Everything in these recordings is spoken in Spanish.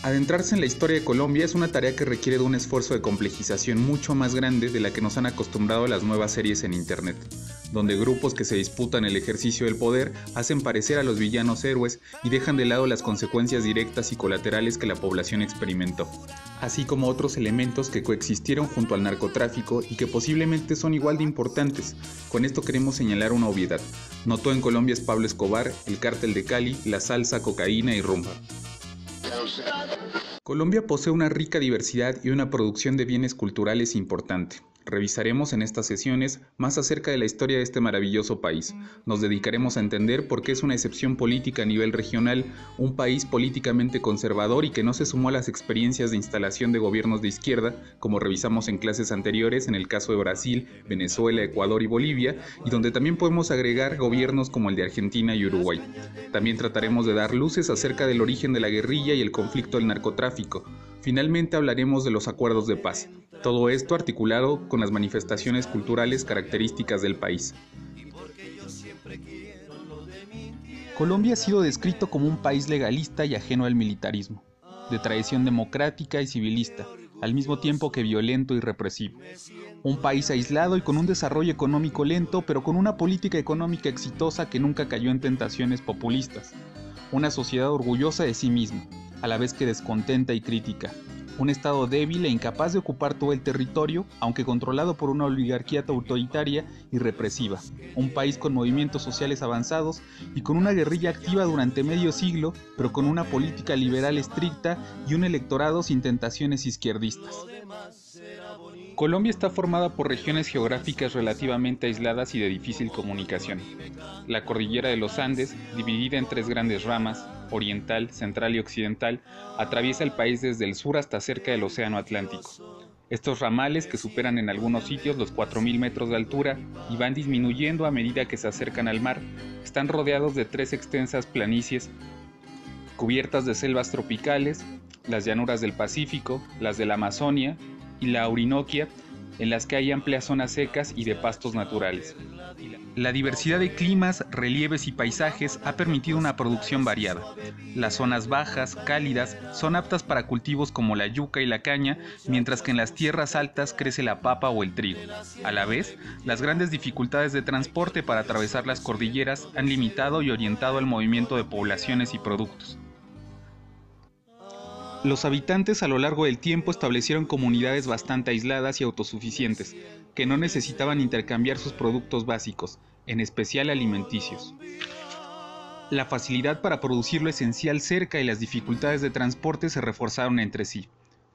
Adentrarse en la historia de Colombia es una tarea que requiere de un esfuerzo de complejización mucho más grande de la que nos han acostumbrado las nuevas series en internet, donde grupos que se disputan el ejercicio del poder hacen parecer a los villanos héroes y dejan de lado las consecuencias directas y colaterales que la población experimentó, así como otros elementos que coexistieron junto al narcotráfico y que posiblemente son igual de importantes. Con esto queremos señalar una obviedad: no todo en Colombia es Pablo Escobar, el cártel de Cali, la salsa, cocaína y rumba. Colombia posee una rica diversidad y una producción de bienes culturales importante. Revisaremos en estas sesiones más acerca de la historia de este maravilloso país. Nos dedicaremos a entender por qué es una excepción política a nivel regional, un país políticamente conservador y que no se sumó a las experiencias de instalación de gobiernos de izquierda, como revisamos en clases anteriores en el caso de Brasil, Venezuela, Ecuador y Bolivia, y donde también podemos agregar gobiernos como el de Argentina y Uruguay. También trataremos de dar luces acerca del origen de la guerrilla y el conflicto del narcotráfico. Finalmente hablaremos de los acuerdos de paz, todo esto articulado con las manifestaciones culturales características del país. Colombia ha sido descrito como un país legalista y ajeno al militarismo, de tradición democrática y civilista, al mismo tiempo que violento y represivo. Un país aislado y con un desarrollo económico lento, pero con una política económica exitosa que nunca cayó en tentaciones populistas. Una sociedad orgullosa de sí misma, a la vez que descontenta y crítica. Un estado débil e incapaz de ocupar todo el territorio, aunque controlado por una oligarquía autoritaria y represiva. Un país con movimientos sociales avanzados y con una guerrilla activa durante medio siglo, pero con una política liberal estricta y un electorado sin tentaciones izquierdistas. Colombia está formada por regiones geográficas relativamente aisladas y de difícil comunicación. La cordillera de los Andes, dividida en tres grandes ramas, oriental, central y occidental, atraviesa el país desde el sur hasta cerca del Océano Atlántico. Estos ramales, que superan en algunos sitios los 4.000 metros de altura y van disminuyendo a medida que se acercan al mar, están rodeados de tres extensas planicies cubiertas de selvas tropicales, las llanuras del Pacífico, las de la Amazonia y la Orinoquia, en las que hay amplias zonas secas y de pastos naturales. La diversidad de climas, relieves y paisajes ha permitido una producción variada. Las zonas bajas, cálidas, son aptas para cultivos como la yuca y la caña, mientras que en las tierras altas crece la papa o el trigo. A la vez, las grandes dificultades de transporte para atravesar las cordilleras han limitado y orientado el movimiento de poblaciones y productos. Los habitantes a lo largo del tiempo establecieron comunidades bastante aisladas y autosuficientes, que no necesitaban intercambiar sus productos básicos, en especial alimenticios. La facilidad para producir lo esencial cerca y las dificultades de transporte se reforzaron entre sí.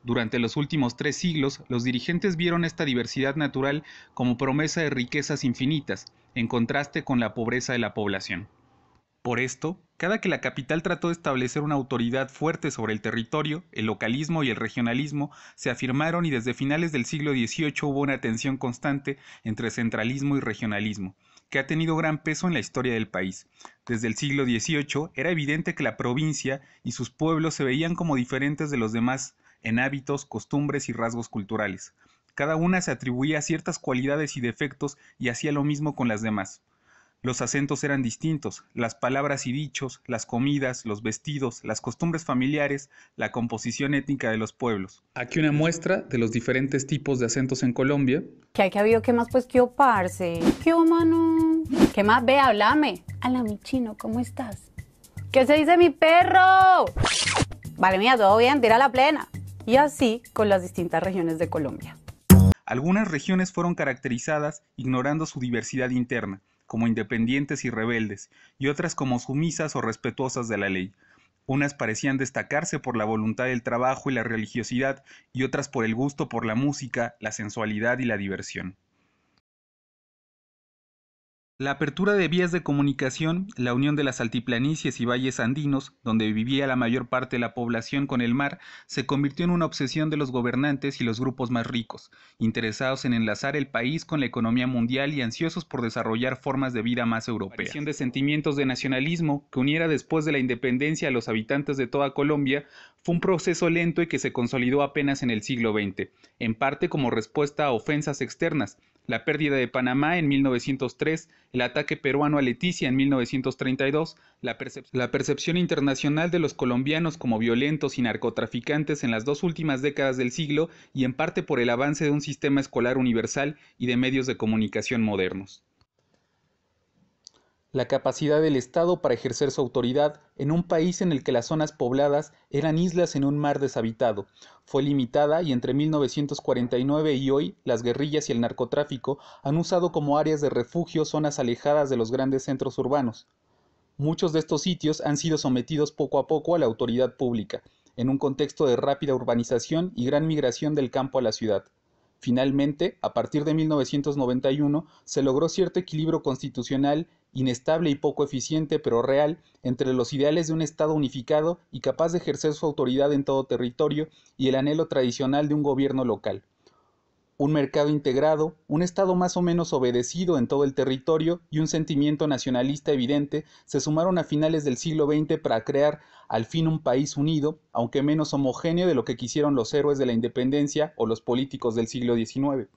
Durante los últimos 3 siglos, los dirigentes vieron esta diversidad natural como promesa de riquezas infinitas, en contraste con la pobreza de la población. Por esto, cada que la capital trató de establecer una autoridad fuerte sobre el territorio, el localismo y el regionalismo se afirmaron y desde finales del siglo XVIII hubo una tensión constante entre centralismo y regionalismo, que ha tenido gran peso en la historia del país. Desde el siglo XVIII era evidente que la provincia y sus pueblos se veían como diferentes de los demás en hábitos, costumbres y rasgos culturales. Cada una se atribuía ciertas cualidades y defectos y hacía lo mismo con las demás. Los acentos eran distintos, las palabras y dichos, las comidas, los vestidos, las costumbres familiares, la composición étnica de los pueblos. Aquí una muestra de los diferentes tipos de acentos en Colombia. ¿Qué hay que habido? ¿Qué más? Pues, ¿qué parce? ¿Qué mano? ¿Qué más? Ve, háblame. Hola, mi chino, ¿cómo estás? ¿Qué se dice, mi perro? Vale, mía, todo bien, tira la plena. Y así con las distintas regiones de Colombia. Algunas regiones fueron caracterizadas ignorando su diversidad interna, como independientes y rebeldes, y otras como sumisas o respetuosas de la ley. Unas parecían destacarse por la voluntad del trabajo y la religiosidad, y otras por el gusto por la música, la sensualidad y la diversión. La apertura de vías de comunicación, la unión de las altiplanicies y valles andinos, donde vivía la mayor parte de la población con el mar, se convirtió en una obsesión de los gobernantes y los grupos más ricos, interesados en enlazar el país con la economía mundial y ansiosos por desarrollar formas de vida más europeas. La aparición de sentimientos de nacionalismo que uniera después de la independencia a los habitantes de toda Colombia fue un proceso lento y que se consolidó apenas en el siglo XX, en parte como respuesta a ofensas externas, la pérdida de Panamá en 1903, el ataque peruano a Leticia en 1932, la percepción internacional de los colombianos como violentos y narcotraficantes en las dos últimas décadas del siglo y en parte por el avance de un sistema escolar universal y de medios de comunicación modernos. La capacidad del Estado para ejercer su autoridad en un país en el que las zonas pobladas eran islas en un mar deshabitado fue limitada y entre 1949 y hoy las guerrillas y el narcotráfico han usado como áreas de refugio zonas alejadas de los grandes centros urbanos. Muchos de estos sitios han sido sometidos poco a poco a la autoridad pública, en un contexto de rápida urbanización y gran migración del campo a la ciudad. Finalmente, a partir de 1991, se logró cierto equilibrio constitucional, inestable y poco eficiente, pero real, entre los ideales de un Estado unificado y capaz de ejercer su autoridad en todo territorio y el anhelo tradicional de un gobierno local. Un mercado integrado, un Estado más o menos obedecido en todo el territorio y un sentimiento nacionalista evidente se sumaron a finales del siglo XX para crear al fin un país unido, aunque menos homogéneo de lo que quisieron los héroes de la independencia o los políticos del siglo XIX.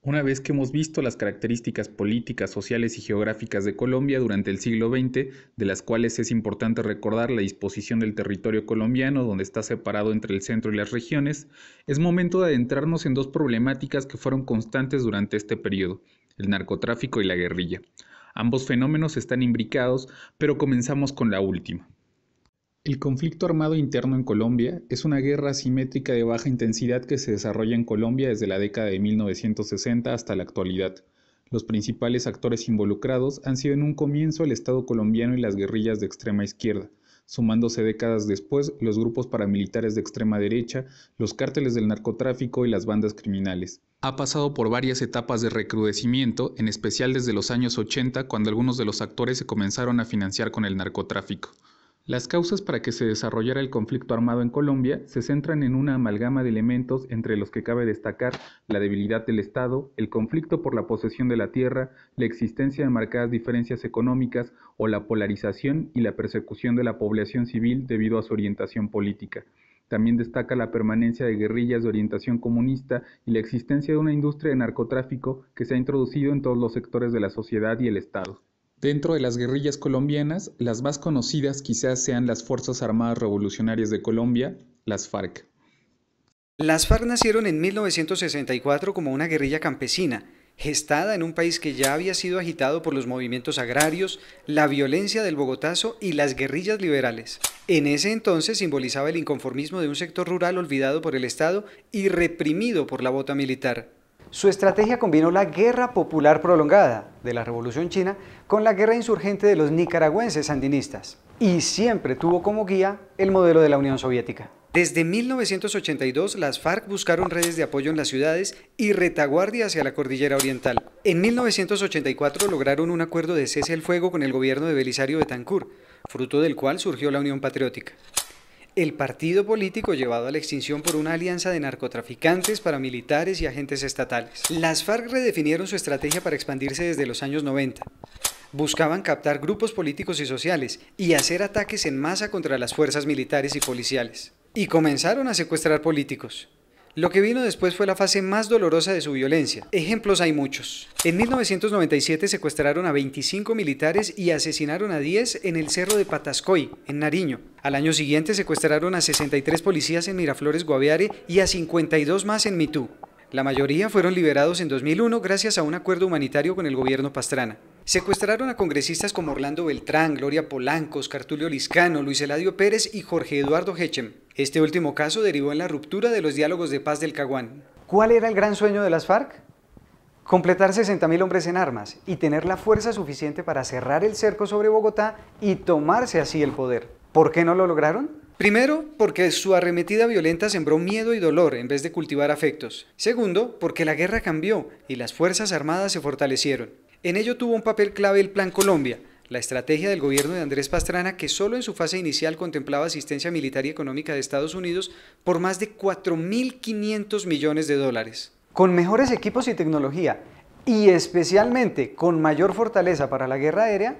Una vez que hemos visto las características políticas, sociales y geográficas de Colombia durante el siglo XX, de las cuales es importante recordar la disposición del territorio colombiano, donde está separado entre el centro y las regiones, es momento de adentrarnos en dos problemáticas que fueron constantes durante este periodo, el narcotráfico y la guerrilla. Ambos fenómenos están imbricados, pero comenzamos con la última. El conflicto armado interno en Colombia es una guerra asimétrica de baja intensidad que se desarrolla en Colombia desde la década de 1960 hasta la actualidad. Los principales actores involucrados han sido en un comienzo el Estado colombiano y las guerrillas de extrema izquierda, sumándose décadas después los grupos paramilitares de extrema derecha, los cárteles del narcotráfico y las bandas criminales. Ha pasado por varias etapas de recrudecimiento, en especial desde los años 80, cuando algunos de los actores se comenzaron a financiar con el narcotráfico. Las causas para que se desarrollara el conflicto armado en Colombia se centran en una amalgama de elementos entre los que cabe destacar la debilidad del Estado, el conflicto por la posesión de la tierra, la existencia de marcadas diferencias económicas o la polarización y la persecución de la población civil debido a su orientación política. También destaca la permanencia de guerrillas de orientación comunista y la existencia de una industria de narcotráfico que se ha introducido en todos los sectores de la sociedad y el Estado. Dentro de las guerrillas colombianas, las más conocidas quizás sean las Fuerzas Armadas Revolucionarias de Colombia, las FARC. Las FARC nacieron en 1964 como una guerrilla campesina, gestada en un país que ya había sido agitado por los movimientos agrarios, la violencia del Bogotazo y las guerrillas liberales. En ese entonces simbolizaba el inconformismo de un sector rural olvidado por el Estado y reprimido por la bota militar. Su estrategia combinó la guerra popular prolongada de la Revolución China con la guerra insurgente de los nicaragüenses sandinistas y siempre tuvo como guía el modelo de la Unión Soviética. Desde 1982 las FARC buscaron redes de apoyo en las ciudades y retaguardia hacia la cordillera oriental. En 1984 lograron un acuerdo de cese al fuego con el gobierno de Belisario Betancur, fruto del cual surgió la Unión Patriótica. El partido político llevado a la extinción por una alianza de narcotraficantes, paramilitares y agentes estatales. Las FARC redefinieron su estrategia para expandirse desde los años 90. Buscaban captar grupos políticos y sociales y hacer ataques en masa contra las fuerzas militares y policiales. Y comenzaron a secuestrar políticos. Lo que vino después fue la fase más dolorosa de su violencia. Ejemplos hay muchos. En 1997 secuestraron a 25 militares y asesinaron a 10 en el cerro de Patascoy, en Nariño. Al año siguiente secuestraron a 63 policías en Miraflores, Guaviare y a 52 más en Mitú. La mayoría fueron liberados en 2001 gracias a un acuerdo humanitario con el gobierno Pastrana. Secuestraron a congresistas como Orlando Beltrán, Gloria Polanco, Oscar Tulio Liscano, Luis Eladio Pérez y Jorge Eduardo Hechem. Este último caso derivó en la ruptura de los diálogos de paz del Caguán. ¿Cuál era el gran sueño de las FARC? Completar 60.000 hombres en armas y tener la fuerza suficiente para cerrar el cerco sobre Bogotá y tomarse así el poder. ¿Por qué no lo lograron? Primero, porque su arremetida violenta sembró miedo y dolor en vez de cultivar afectos. Segundo, porque la guerra cambió y las Fuerzas Armadas se fortalecieron. En ello tuvo un papel clave el Plan Colombia, la estrategia del gobierno de Andrés Pastrana que solo en su fase inicial contemplaba asistencia militar y económica de Estados Unidos por más de 4.500 millones de dólares. Con mejores equipos y tecnología, y especialmente con mayor fortaleza para la guerra aérea,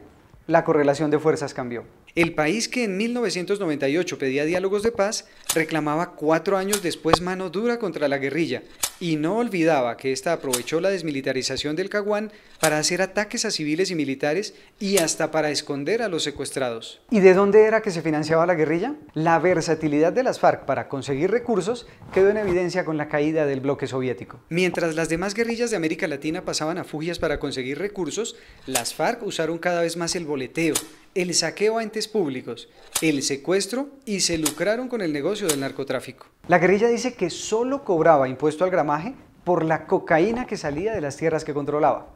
la correlación de fuerzas cambió. El país que en 1998 pedía diálogos de paz, reclamaba 4 años después mano dura contra la guerrilla y no olvidaba que ésta aprovechó la desmilitarización del Caguán para hacer ataques a civiles y militares y hasta para esconder a los secuestrados. ¿Y de dónde era que se financiaba la guerrilla? La versatilidad de las FARC para conseguir recursos quedó en evidencia con la caída del bloque soviético. Mientras las demás guerrillas de América Latina pasaban a fugias para conseguir recursos, las FARC usaron cada vez más el boleteo, el saqueo a entes públicos, el secuestro y se lucraron con el negocio del narcotráfico. La guerrilla dice que solo cobraba impuesto al gramaje por la cocaína que salía de las tierras que controlaba.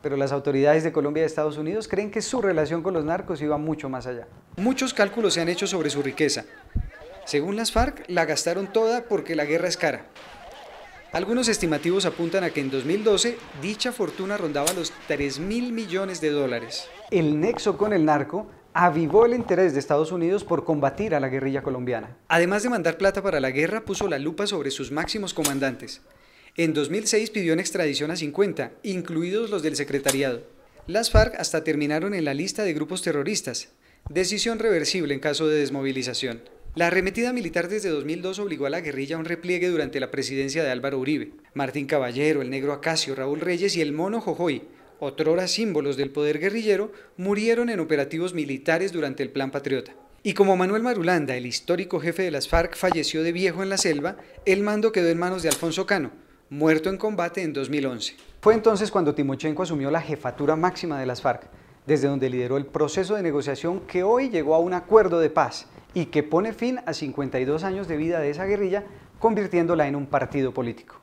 Pero las autoridades de Colombia y de Estados Unidos creen que su relación con los narcos iba mucho más allá. Muchos cálculos se han hecho sobre su riqueza. Según las FARC, la gastaron toda porque la guerra es cara. Algunos estimativos apuntan a que en 2012 dicha fortuna rondaba los 3.000 millones de dólares. El nexo con el narco avivó el interés de Estados Unidos por combatir a la guerrilla colombiana. Además de mandar plata para la guerra, puso la lupa sobre sus máximos comandantes. En 2006 pidió en extradición a 50, incluidos los del secretariado. Las FARC hasta terminaron en la lista de grupos terroristas, decisión reversible en caso de desmovilización. La arremetida militar desde 2002 obligó a la guerrilla a un repliegue durante la presidencia de Álvaro Uribe. Martín Caballero, el Negro Acacio, Raúl Reyes y el Mono Jojoy, otrora símbolos del poder guerrillero, murieron en operativos militares durante el Plan Patriota. Y como Manuel Marulanda, el histórico jefe de las FARC, falleció de viejo en la selva, el mando quedó en manos de Alfonso Cano, muerto en combate en 2011. Fue entonces cuando Timochenko asumió la jefatura máxima de las FARC, desde donde lideró el proceso de negociación que hoy llegó a un acuerdo de paz y que pone fin a 52 años de vida de esa guerrilla, convirtiéndola en un partido político.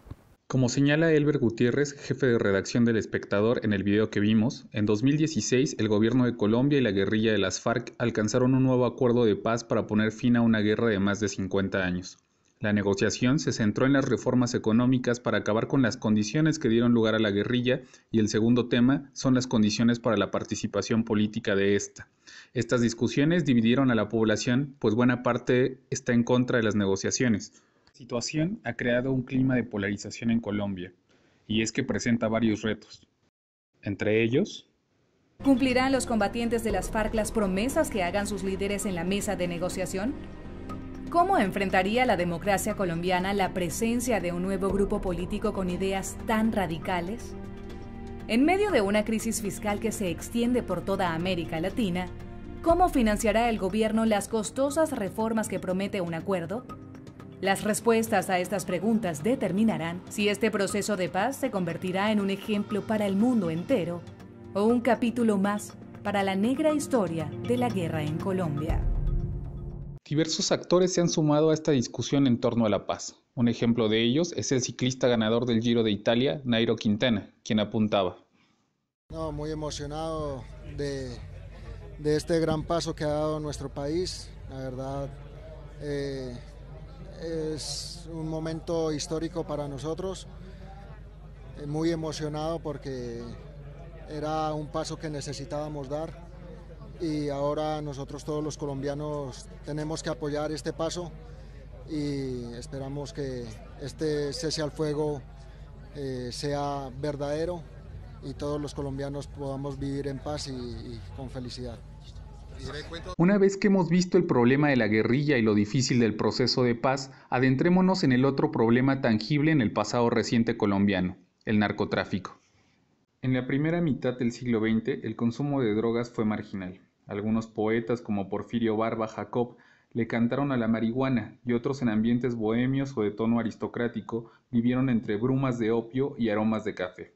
Como señala Elber Gutiérrez, jefe de redacción del Espectador, en el video que vimos, en 2016 el gobierno de Colombia y la guerrilla de las FARC alcanzaron un nuevo acuerdo de paz para poner fin a una guerra de más de 50 años. La negociación se centró en las reformas económicas para acabar con las condiciones que dieron lugar a la guerrilla y el segundo tema son las condiciones para la participación política de esta. Estas discusiones dividieron a la población, pues buena parte está en contra de las negociaciones. La situación ha creado un clima de polarización en Colombia, y es que presenta varios retos. Entre ellos, ¿cumplirán los combatientes de las FARC las promesas que hagan sus líderes en la mesa de negociación? ¿Cómo enfrentaría la democracia colombiana la presencia de un nuevo grupo político con ideas tan radicales? En medio de una crisis fiscal que se extiende por toda América Latina, ¿cómo financiará el gobierno las costosas reformas que promete un acuerdo? Las respuestas a estas preguntas determinarán si este proceso de paz se convertirá en un ejemplo para el mundo entero o un capítulo más para la negra historia de la guerra en Colombia. Diversos actores se han sumado a esta discusión en torno a la paz. Un ejemplo de ellos es el ciclista ganador del Giro de Italia, Nairo Quintana, quien apuntaba. Muy emocionado de este gran paso que ha dado nuestro país. La verdad, es un momento histórico para nosotros. Muy emocionado porque era un paso que necesitábamos dar. Y ahora nosotros todos los colombianos tenemos que apoyar este paso y esperamos que este cese al fuego sea verdadero y todos los colombianos podamos vivir en paz y con felicidad. Una vez que hemos visto el problema de la guerrilla y lo difícil del proceso de paz, adentrémonos en el otro problema tangible en el pasado reciente colombiano, el narcotráfico. En la primera mitad del siglo XX, el consumo de drogas fue marginal. Algunos poetas como Porfirio Barba Jacob le cantaron a la marihuana y otros en ambientes bohemios o de tono aristocrático vivieron entre brumas de opio y aromas de café.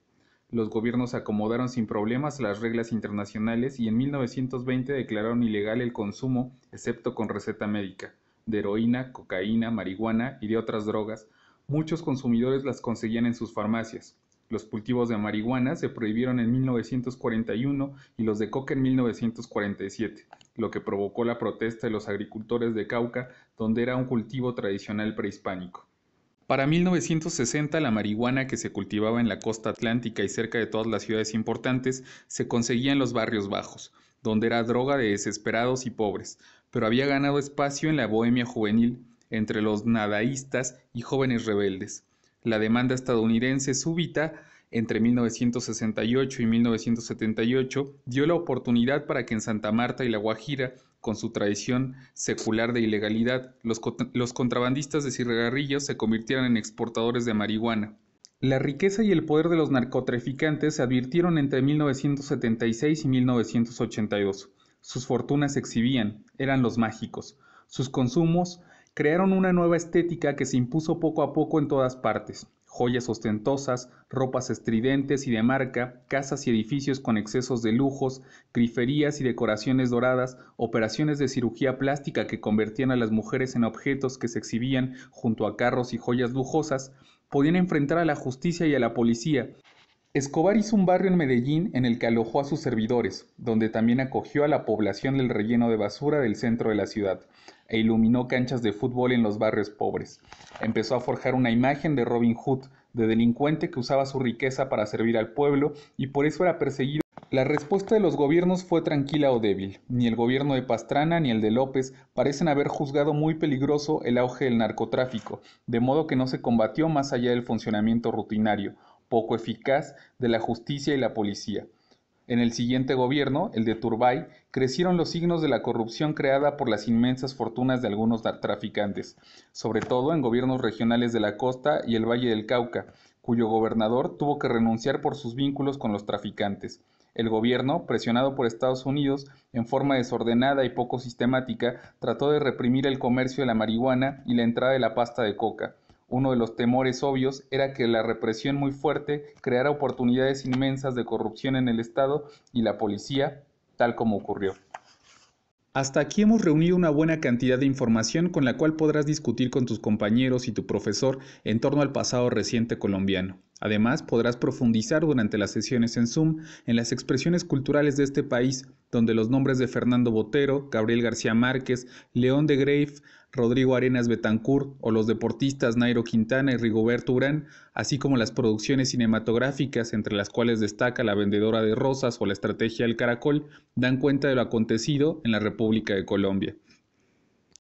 Los gobiernos acomodaron sin problemas las reglas internacionales y en 1920 declararon ilegal el consumo, excepto con receta médica, de heroína, cocaína, marihuana y de otras drogas. Muchos consumidores las conseguían en sus farmacias. Los cultivos de marihuana se prohibieron en 1941 y los de coca en 1947, lo que provocó la protesta de los agricultores de Cauca, donde era un cultivo tradicional prehispánico. Para 1960, la marihuana que se cultivaba en la costa atlántica y cerca de todas las ciudades importantes se conseguía en los barrios bajos, donde era droga de desesperados y pobres, pero había ganado espacio en la bohemia juvenil, entre los nadaístas y jóvenes rebeldes. La demanda estadounidense súbita entre 1968 y 1978 dio la oportunidad para que en Santa Marta y La Guajira con su tradición secular de ilegalidad, los contrabandistas de cigarrillos se convirtieran en exportadores de marihuana. La riqueza y el poder de los narcotraficantes se advirtieron entre 1976 y 1982. Sus fortunas se exhibían, eran los mágicos. Sus consumos crearon una nueva estética que se impuso poco a poco en todas partes. Joyas ostentosas, ropas estridentes y de marca, casas y edificios con excesos de lujos, griferías y decoraciones doradas, operaciones de cirugía plástica que convertían a las mujeres en objetos que se exhibían junto a carros y joyas lujosas, podían enfrentar a la justicia y a la policía. Escobar hizo un barrio en Medellín en el que alojó a sus servidores, donde también acogió a la población del relleno de basura del centro de la ciudad, e iluminó canchas de fútbol en los barrios pobres. Empezó a forjar una imagen de Robin Hood, de delincuente que usaba su riqueza para servir al pueblo y por eso era perseguido. La respuesta de los gobiernos fue tranquila o débil. Ni el gobierno de Pastrana ni el de López parecen haber juzgado muy peligroso el auge del narcotráfico, de modo que no se combatió más allá del funcionamiento rutinario, poco eficaz, de la justicia y la policía. En el siguiente gobierno, el de Turbay, crecieron los signos de la corrupción creada por las inmensas fortunas de algunos traficantes, sobre todo en gobiernos regionales de la costa y el Valle del Cauca, cuyo gobernador tuvo que renunciar por sus vínculos con los traficantes. El gobierno, presionado por Estados Unidos, en forma desordenada y poco sistemática, trató de reprimir el comercio de la marihuana y la entrada de la pasta de coca. Uno de los temores obvios era que la represión muy fuerte creara oportunidades inmensas de corrupción en el Estado y la policía, tal como ocurrió. Hasta aquí hemos reunido una buena cantidad de información con la cual podrás discutir con tus compañeros y tu profesor en torno al pasado reciente colombiano. Además, podrás profundizar durante las sesiones en Zoom en las expresiones culturales de este país, donde los nombres de Fernando Botero, Gabriel García Márquez, León de Greiff, Rodrigo Arenas Betancourt o los deportistas Nairo Quintana y Rigoberto Urán, así como las producciones cinematográficas, entre las cuales destaca La vendedora de rosas o La estrategia del caracol, dan cuenta de lo acontecido en la República de Colombia.